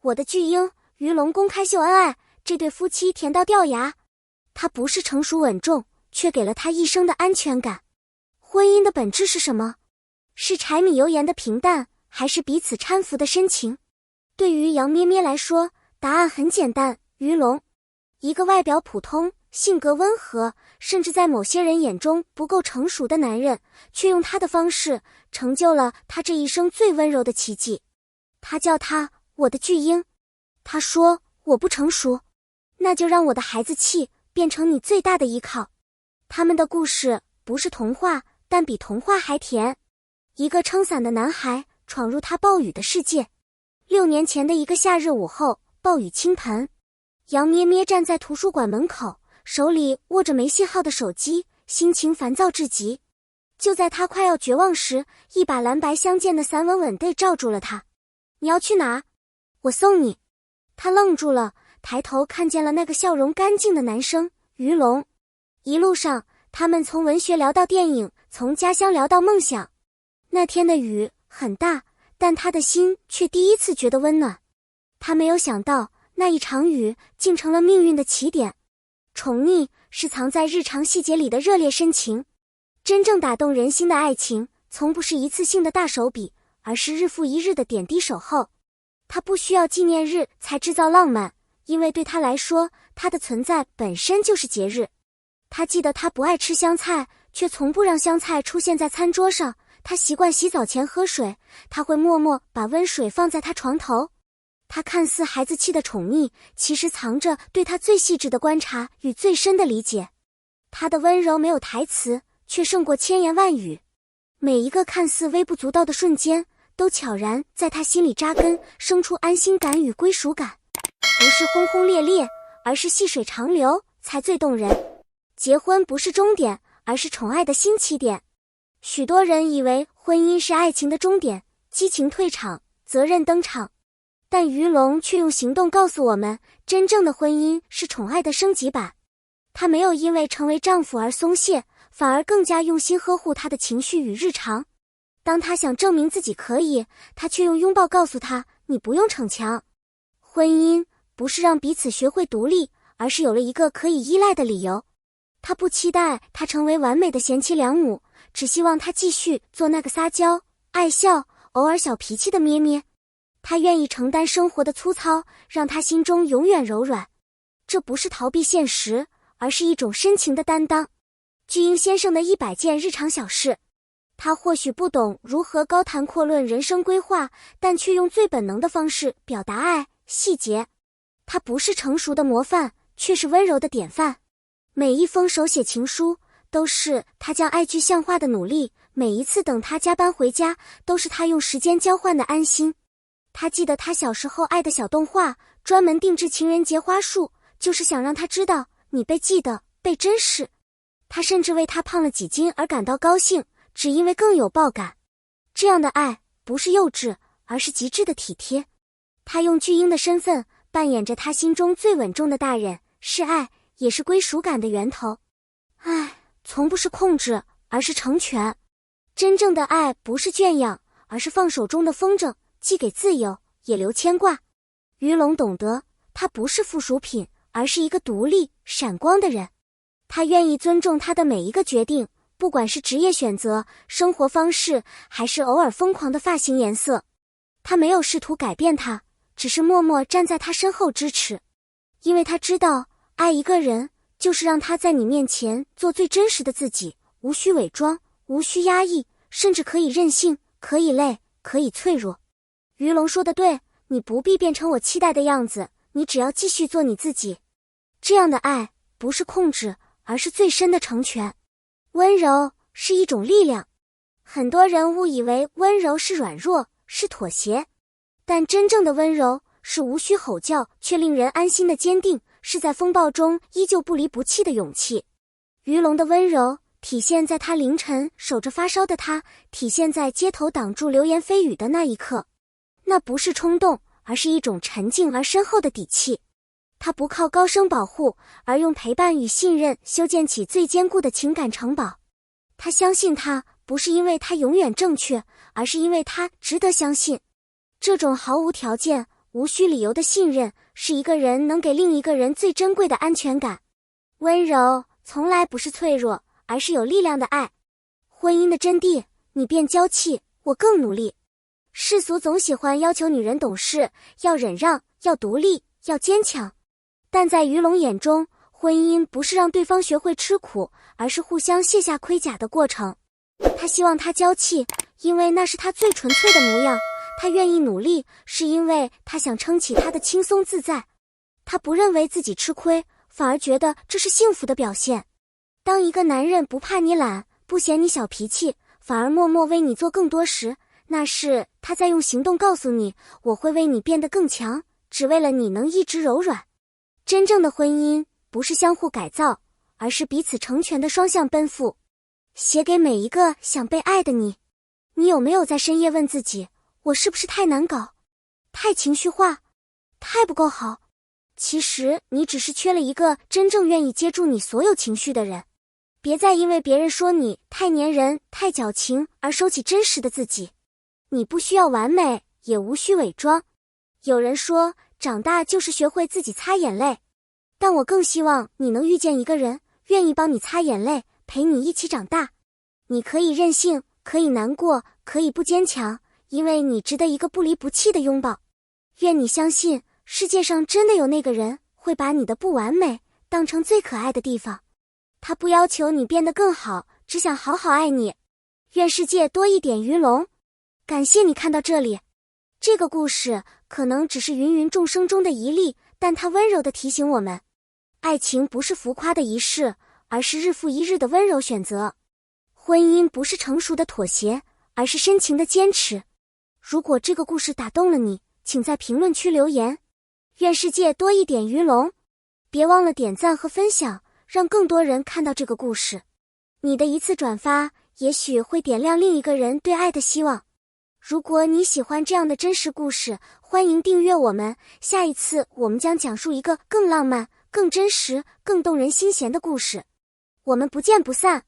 我的巨婴于龙公开秀恩爱，这对夫妻甜到掉牙。他不是成熟稳重，却给了他一生的安全感。婚姻的本质是什么？是柴米油盐的平淡，还是彼此搀扶的深情？对于杨咩咩来说，答案很简单，于龙。一个外表普通，性格温和，甚至在某些人眼中不够成熟的男人，却用他的方式成就了他这一生最温柔的奇迹。他叫他我的巨婴。他说我不成熟，那就让我的孩子气变成你最大的依靠。他们的故事不是童话，但比童话还甜。一个撑伞的男孩闯入他暴雨的世界。6年前的一个夏日午后，暴雨倾盆。杨咩咩站在图书馆门口，手里握着没信号的手机，心情烦躁至极。就在他快要绝望时，一把蓝白相间的伞稳稳地罩住了他。你要去哪？我送你。他愣住了，抬头看见了那个笑容干净的男生于龙。一路上，他们从文学聊到电影，从家乡聊到梦想。那天的雨很大，但他的心却第一次觉得温暖。他没有想到，那一场雨竟成了命运的起点。宠溺是藏在日常细节里的热烈深情。真正打动人心的爱情，从不是一次性的大手笔，而是日复一日的点滴守候。他不需要纪念日才制造浪漫，因为对他来说，他的存在本身就是节日。他记得他不爱吃香菜，却从不让香菜出现在餐桌上。他习惯洗澡前喝水，他会默默把温水放在他床头。他看似孩子气的宠溺，其实藏着对他最细致的观察与最深的理解。他的温柔没有台词，却胜过千言万语。每一个看似微不足道的瞬间，都悄然在他心里扎根，生出安心感与归属感。不是轰轰烈烈，而是细水长流才最动人。结婚不是终点，而是宠爱的新起点。许多人以为婚姻是爱情的终点，激情退场，责任登场。但于龙却用行动告诉我们，真正的婚姻是宠爱的升级版。他没有因为成为丈夫而松懈，反而更加用心呵护他的情绪与日常。当他想证明自己可以，他却用拥抱告诉他，你不用逞强。婚姻不是让彼此学会独立，而是有了一个可以依赖的理由。他不期待他成为完美的贤妻良母，只希望他继续做那个撒娇、爱笑、偶尔小脾气的咩咩。他愿意承担生活的粗糙，让他心中永远柔软。这不是逃避现实，而是一种深情的担当。巨婴先生的100件日常小事。他或许不懂如何高谈阔论人生规划，但却用最本能的方式表达爱、细节。他不是成熟的模范，却是温柔的典范。每一封手写情书，都是他将爱具象化的努力。每一次等他加班回家，都是他用时间交换的安心。他记得他小时候爱的小动画，专门定制情人节花束，就是想让他知道你被记得，被珍视。他甚至为他胖了几斤而感到高兴，只因为更有爆感。这样的爱不是幼稚，而是极致的体贴。他用巨婴的身份扮演着他心中最稳重的大人，是爱，也是归属感的源头。爱从不是控制，而是成全。真正的爱不是圈养，而是放手中的风筝，既给自由，也留牵挂。于龙懂得，他不是附属品，而是一个独立、闪光的人。他愿意尊重他的每一个决定，不管是职业选择、生活方式，还是偶尔疯狂的发型颜色。他没有试图改变他，只是默默站在他身后支持。因为他知道，爱一个人，就是让他在你面前做最真实的自己，无需伪装，无需压抑，甚至可以任性，可以累，可以脆弱。于龙说得对，你不必变成我期待的样子，你只要继续做你自己。这样的爱不是控制，而是最深的成全。温柔是一种力量。很多人误以为温柔是软弱，是妥协，但真正的温柔是无需吼叫却令人安心的坚定，是在风暴中依旧不离不弃的勇气。于龙的温柔体现在他凌晨守着发烧的他，体现在街头挡住流言蜚语的那一刻。那不是冲动，而是一种沉静而深厚的底气。他不靠高声保护，而用陪伴与信任修建起最坚固的情感城堡。他相信他，不是因为他永远正确，而是因为他值得相信。这种毫无条件、无需理由的信任，是一个人能给另一个人最珍贵的安全感。温柔从来不是脆弱，而是有力量的爱。婚姻的真谛，你变娇气，我更努力。世俗总喜欢要求女人懂事，要忍让，要独立，要坚强。但在于龙眼中，婚姻不是让对方学会吃苦，而是互相卸下盔甲的过程。他希望她娇气，因为那是他最纯粹的模样。他愿意努力，是因为他想撑起他的轻松自在。他不认为自己吃亏，反而觉得这是幸福的表现。当一个男人不怕你懒，不嫌你小脾气，反而默默为你做更多时，那是他在用行动告诉你，我会为你变得更强，只为了你能一直柔软。真正的婚姻不是相互改造，而是彼此成全的双向奔赴。写给每一个想被爱的你。你有没有在深夜问自己，我是不是太难搞，太情绪化，太不够好？其实你只是缺了一个真正愿意接住你所有情绪的人。别再因为别人说你太粘人、太矫情而收起真实的自己。你不需要完美，也无需伪装。有人说，长大就是学会自己擦眼泪，但我更希望你能遇见一个人，愿意帮你擦眼泪，陪你一起长大。你可以任性，可以难过，可以不坚强，因为你值得一个不离不弃的拥抱。愿你相信，世界上真的有那个人，会把你的不完美当成最可爱的地方。他不要求你变得更好，只想好好爱你。愿世界多一点鱼龙。感谢你看到这里。这个故事可能只是芸芸众生中的一例，但它温柔地提醒我们，爱情不是浮夸的仪式，而是日复一日的温柔选择。婚姻不是成熟的妥协，而是深情的坚持。如果这个故事打动了你，请在评论区留言。愿世界多一点鱼龙。别忘了点赞和分享，让更多人看到这个故事。你的一次转发，也许会点亮另一个人对爱的希望。如果你喜欢这样的真实故事，欢迎订阅我们。下一次我们将讲述一个更浪漫、更真实、更动人心弦的故事。我们不见不散。